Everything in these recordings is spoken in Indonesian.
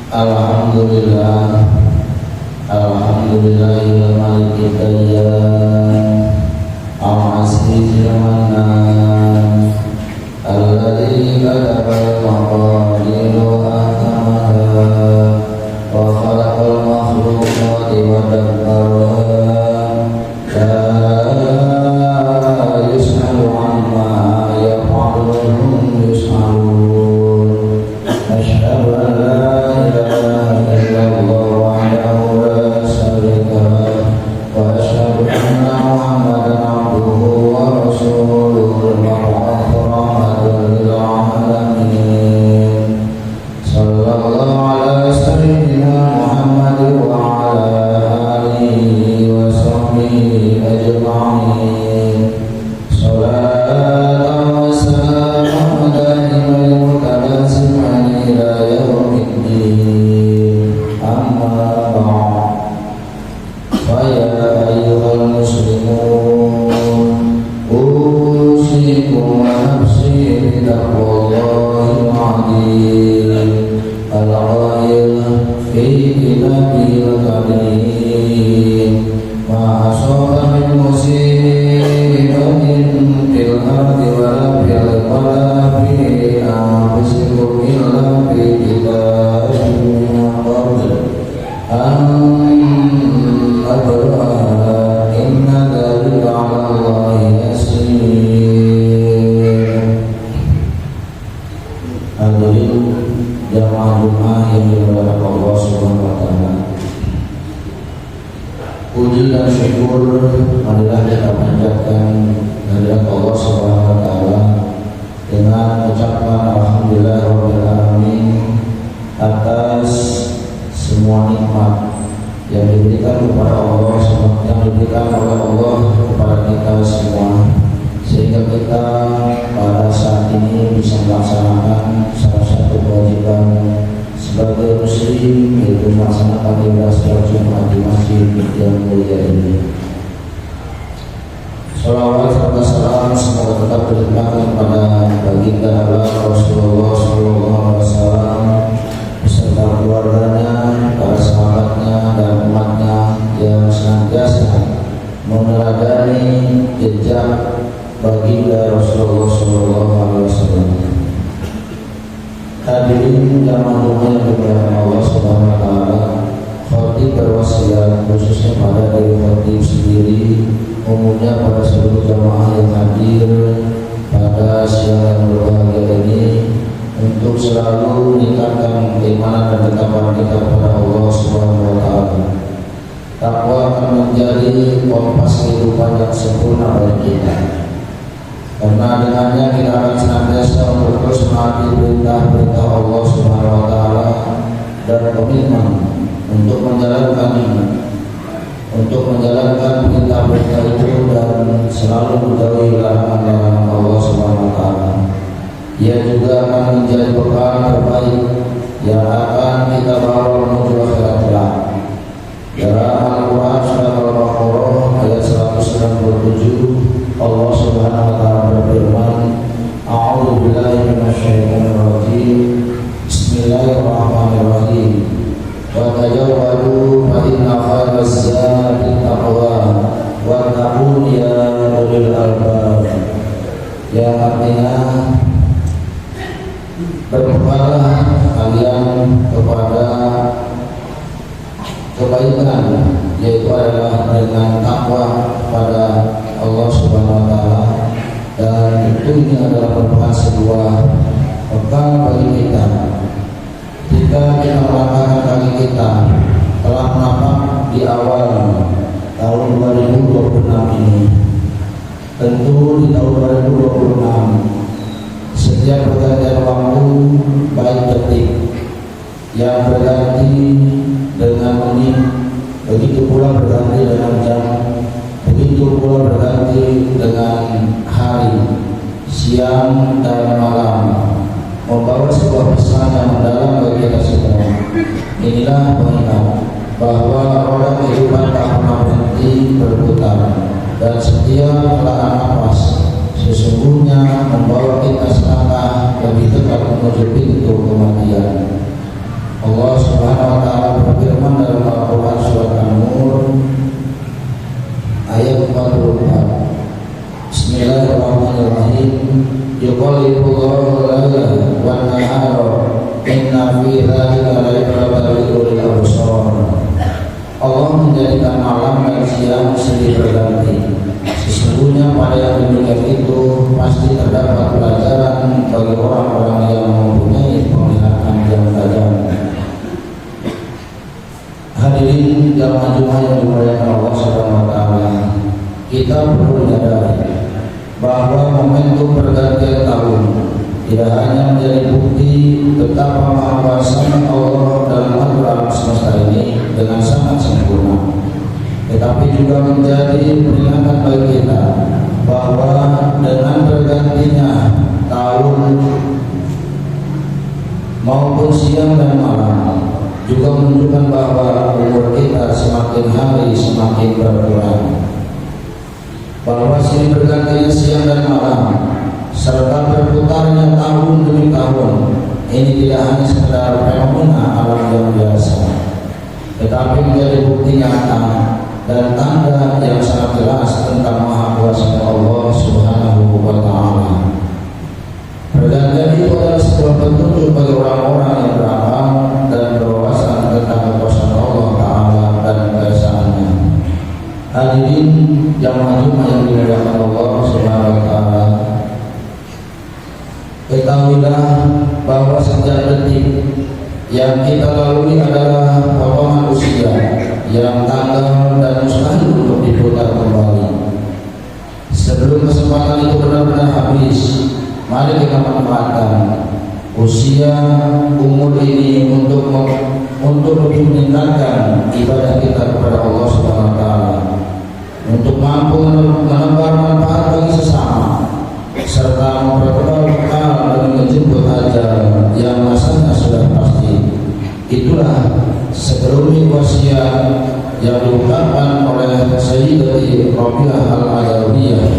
Alhamdulillah, alhamdulillahil malikid dayyan, al-azizil mannan, alladzi kadabal maqadir wa ahkamaha, wa khalaqal makhluqati wa dabbaraha, la yus'alu amma yaf'alu wa hum yus'alun. Asyhadu an la puji dan syukur marilah kita panjatkan kehadirat Allah Subhanahu wa taala dengan ucapan alhamdulillahirabbil alamin atas semua nikmat yang diberikan kepada Allah, yang diberikan oleh Allah kepada kita semua, sehingga kita pada saat ini bisa melaksanakan salah satu kewajiban sebagai muslim, yaitu melaksanakan ibadah salat Jumat di masjid yang mulia ini. Shalawat serta salam semoga tetap dilimpahkan kepada baginda Rasulullah SAW beserta keluarganya, para sahabatnya dan umatnya yang senantiasa meneladani jejak baginda Rasulullah SAW. Hadirin jamaah yang dimuliakan Allah Subhanahu wa taala, khatib berwasiat khususnya pada diri khatib sendiri, umumnya pada seluruh jamaah yang hadir pada siang yang berbahagia ini, untuk selalu meningkatkan keimanan dan ketakwaan kita kepada Allah Subhanahu wa taala. Takwa akan menjadi kompas kehidupan yang sempurna bagi kita, karena dengannya kita akan senantiasa untuk terus menaati perintah-perintah Allah Subhanahu wa taala dan komitmen untuk menjalankan perintah-perintah itu dan selalu menjauhi larangan-larangan Allah Subhanahu wa taala. Ia juga akan menjadi bekal terbaik yang akan kita bawa menuju akhirat kelak. Dalam Al-Quran Surah Al-Baqarah ayat 197, Allah Subhanahu wa taala berfirman, A'udzu billahi minasyaitonir rajim. Bismillahirrahmanirrahim. Wa tajawwadu fa inna khairaz zadi taqwa wa taqun ya ulil albab. Yang artinya, berbekallah kalian kepada kebaikan, yaitu adalah dengan takwa kepada Allah Subhanahu wa taala, dan itu ini adalah merupakan sebuah bekal bagi kita jika kita melangkahkan kaki kita telah menapak di awal tahun 2026 ini. Tentu di tahun 2026 setiap pergantian waktu, baik detik yang berganti dengan menit, begitu pula berganti dengan jam, begitu pula berganti dengan hari, siang dan malam, membawa sebuah pesan yang mendalam bagi kita semua. Inilah pengingat bahwa roda kehidupan tak pernah berhenti berputar, dan setiap helaan nafas sesungguhnya membawa kita selangkah lebih dekat menuju pintu kematian. Allah Subhanahu Inna fi dzalika laibratan liulil absar. Allah menjadikan malam dan siang silih berganti. Sesungguhnya pada yang demikian itu pasti terdapat pelajaran bagi orang-orang yang mempunyai penglihatan yang tajam. Hadirin jamaah Jumat yang dimuliakan Allah Subhanahu wa taala, kita perlu menyadari bahwa momentum pergantian tahun tidak hanya menjadi bukti betapa maha kuasanya Allah dalam alam semesta ini dengan sangat sempurna, tetapi juga menjadi peringatan bagi kita bahwa dengan bergantinya tahun maupun siang dan malam juga menunjukkan bahwa umur kita semakin hari semakin berkurang, bahwa silih bergantinya siang dan malam serta berputarnya tahun demi tahun ini tidak hanya sekedar fenomena alam yang biasa, tetapi menjadi bukti nyata dan tanda yang sangat jelas tentang maha kuasa Allah Subhanahu wa taala. Pergantian itu adalah sebuah petunjuk bagi orang-orang yang beramal dan berwawasan tentang kekuasaan Allah taala dan keesaannya. Hadirin jamaah Jumat yang dimuliakan Allah Subhanahu wa taala, ketahuilah bahwa setiap detik yang kita lalui adalah potongan usia yang tanggal dan mustahil untuk diputar kembali. Sebelum kesempatan itu benar-benar habis, mari kita manfaatkan usia umur ini untuk lebih meningkatkan ibadah kita kepada Allah Subhanahu wa taala, untuk mampu menebar manfaat bagi sesama, serta mempertebal bekal dan menjemput ajal yang masanya sudah pasti. Itulah sekelumit wasiat yang diungkapkan oleh Sayyidati Rabi'ah Al-Adawiyah,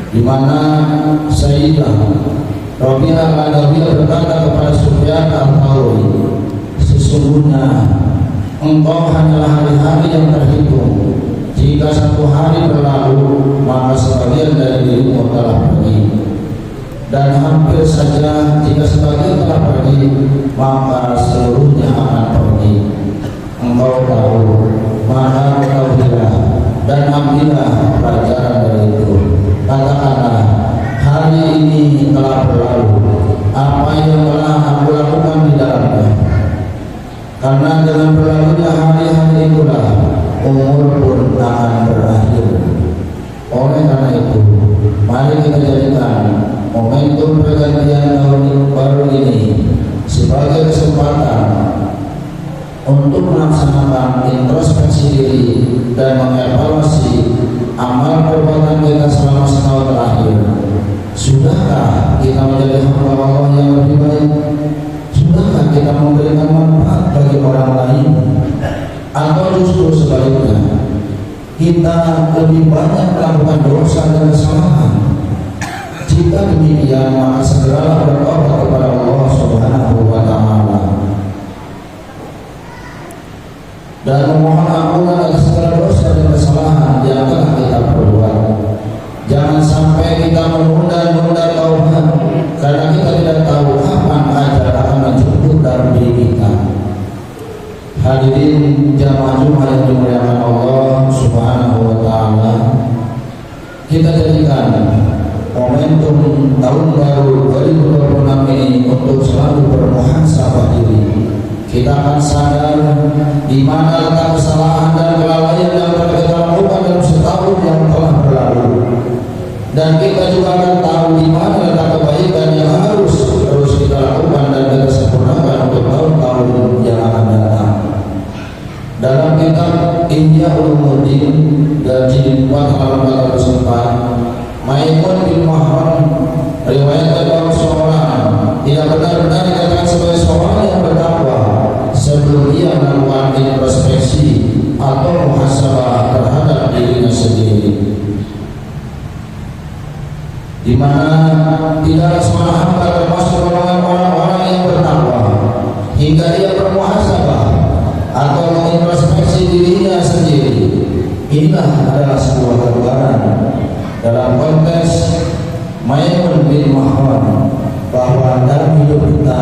di mana Sayyidah Rabi'ah Al-Adawiyah berkata kepada Sufyan Al-Thawri, sesungguhnya engkau hanyalah hari-hari yang terhitung. Jika satu hari berlalu, maka sebagian dari dirimu telah pergi, dan hampir saja jika sebagian telah pergi, maka seluruhnya akan pergi. Engkau tahu, maka ketahuilah dan ambillah pelajaran dari itu. Katakanlah, hari ini telah berlalu, apa yang telah aku lakukan di dalamnya. Karena dengan berlalunya hari-hari itulah umur pun akan berakhir. Oleh karena itu, mari kita jadikan momentum pergantian tahun baru ini sebagai kesempatan untuk melaksanakan introspeksi diri dan mengevaluasi amal perbuatan kita selama setahun terakhir. Sudahkah kita menjadi hamba Allah yang lebih baik? Sudahkah kita memberikan manfaat bagi orang lain? Atau justru sebaliknya, kita lebih banyak melakukan dosa dan kesalahan? Jika demikian, maka segeralah bertobat kepada Allah Subhanahu wa taala dan memohon ampunan atas segala dosa dan kesalahan yang telah kita perbuat. Jangan sampai kita menunda-nunda taubat karena kita tidak tahu kapan ajal akan menjemput dalam diri kita. Hadirin jamaah Jumat yang dimuliakan Allah Subhanahu wa taala, kita jadikan momentum tahun baru 2026 ini untuk selalu bermuhasabah diri. Kita akan sadar di mana letak kesalahan dan kelalaian yang telah kita lakukan dalam setahun yang telah berlalu, dan kita juga akan tahu di mana letak kebaikan yang harus terus kita lakukan dan kita sempurnakan untuk tahun-tahun yang akan datang. Dalam kitab Ihya Ulumuddin dan jilid 4 halaman 104, Maimun bin Mahran riwayatkan bahwa seorang tidak benar-benar dikatakan sebagai seorang yang bertakwa sebelum ia melakukan introspeksi atau muhasabah terhadap dirinya sendiri, di mana tidaklah seorang hamba termasuk golongan orang-orang yang bertakwa hingga ia bermuhasabah atau mengintrospeksi dirinya sendiri. Inilah adalah sebuah gambaran dalam konteks Maimun bin Mahran bahwa dalam hidup kita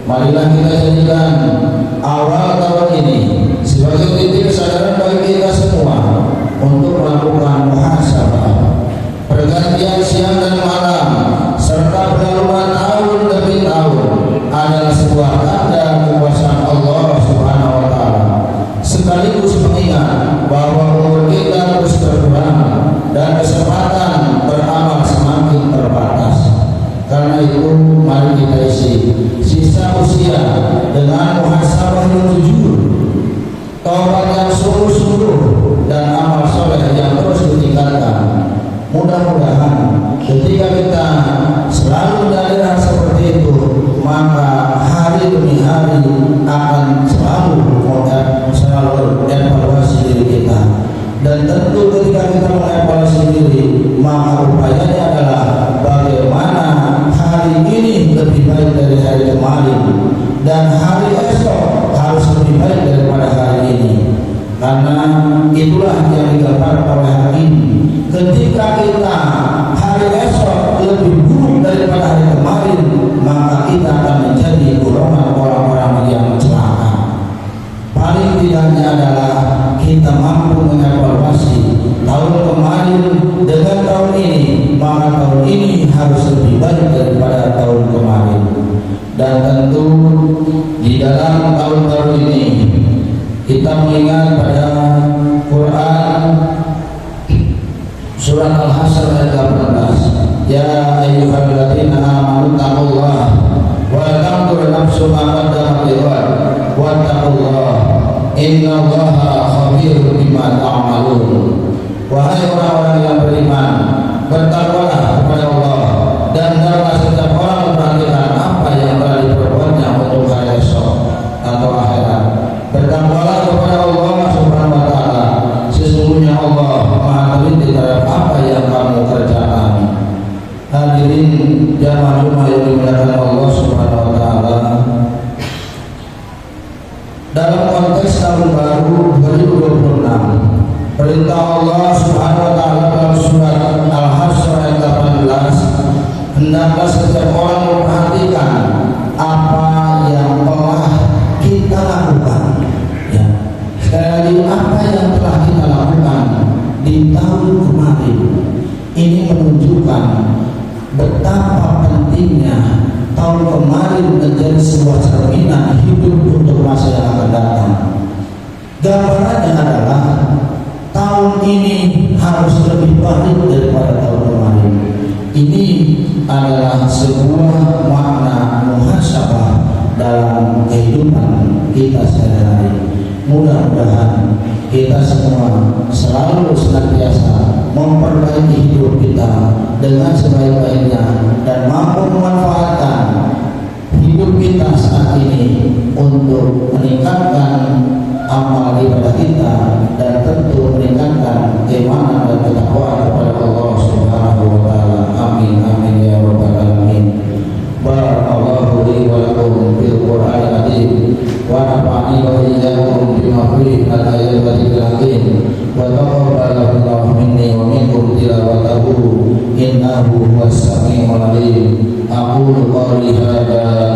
marilah kita jadikan awal tahun ini sebagai titik kesadaran bagi kita semua untuk melakukan muhasabah, pergantian siang dan malam, serta berlaluan tahun demi tahun adalah sebuah tanda kekuasaan Allah Subhanahu wa Ta'ala, sekaligus mengingat bahwa umur kita terus berkurang dan kesempatan beramal semakin terbatas. Karena itu mari kita isi sisa usia dengan muhasabah yang jujur, taubat yang sungguh-sungguh, dan amal soleh yang terus ditingkatkan. Mudah-mudahan ketika kita selalu menjalani seperti itu, maka hari demi hari akan selalu evaluasi diri kita. Dan tentu ketika kita mengevaluasi diri, maka upayanya adalah bagaimana hari ini lebih baik dari hari kemarin, dan hari esok harus lebih baik daripada hari ini. Karena itulah yang digambarkan oleh hari ini. Ketika kita hari esok lebih buruk daripada hari kemarin, maka kita akan menjadi golongan orang-orang yang celaka. Paling tidaknya adalah kita mampu mengevaluasi tahun kemarin dengan tahun ini, maka tahun ini harus lebih baik daripada tahun kemarin. Dan tentu di dalam tahun-tahun ini kita mengingat pada Quran surat Al-Hasyr ayat 18, ya ayyuhalladzina amanu taqullaha wa tanzur nafsum ma qaddamat lighad wattaqullaha innallaha khabirun bima ta'malun. Wahai orang-orang yang beriman, bertakwalah kepada Allah dan hendaklah setiap orang memperhatikan apa yang telah diperbuatnya untuk hari esok atau akhirat. Bertakwalah kepada Allah Subhanahu wa Ta'ala, sesungguhnya Allah Maha teliti terhadap apa yang kamu kerjakan. Hadirin jamaah Jumat yang dimuliakan Allah Subhanahu wa Ta'ala, dalam konteks tahun baru 2026, perintah Allah Subhanahu wa Ta'ala dalam surat Al-Hasyr ayat 18, hendaklah setiap orang memperhatikan apa yang telah kita lakukan. Ya, sekali lagi, apa yang telah kita lakukan di tahun kemarin ini menunjukkan betapa pentingnya tahun kemarin menjadi sebuah cerminan hidup untuk masa yang akan datang. Gambarannya adalah tahun ini harus lebih baik daripada tahun kemarin. Ini adalah sebuah makna muhasabah dalam kehidupan kita sehari-hari. Mudah-mudahan kita semua selalu senantiasa memperbaiki hidup kita dengan sebaik-baiknya dan mampu memanfaatkan hidup kita saat ini untuk meningkatkan amal ibadah kita dan tentu meningkatkan keimanan dan ketakwaan kepada Allah Subhanahu wa Ta'ala. Amin amin ya rabbal alamin. Barakallahu li wa lakum fil Qur'anil azim wa nafa'ani wa iyyakum bima fihi min al-ayatil hakim wa taqabbalallahu minni wa minkum tilawatahu innahu huwas samiul alim. Aqulu qawli hadza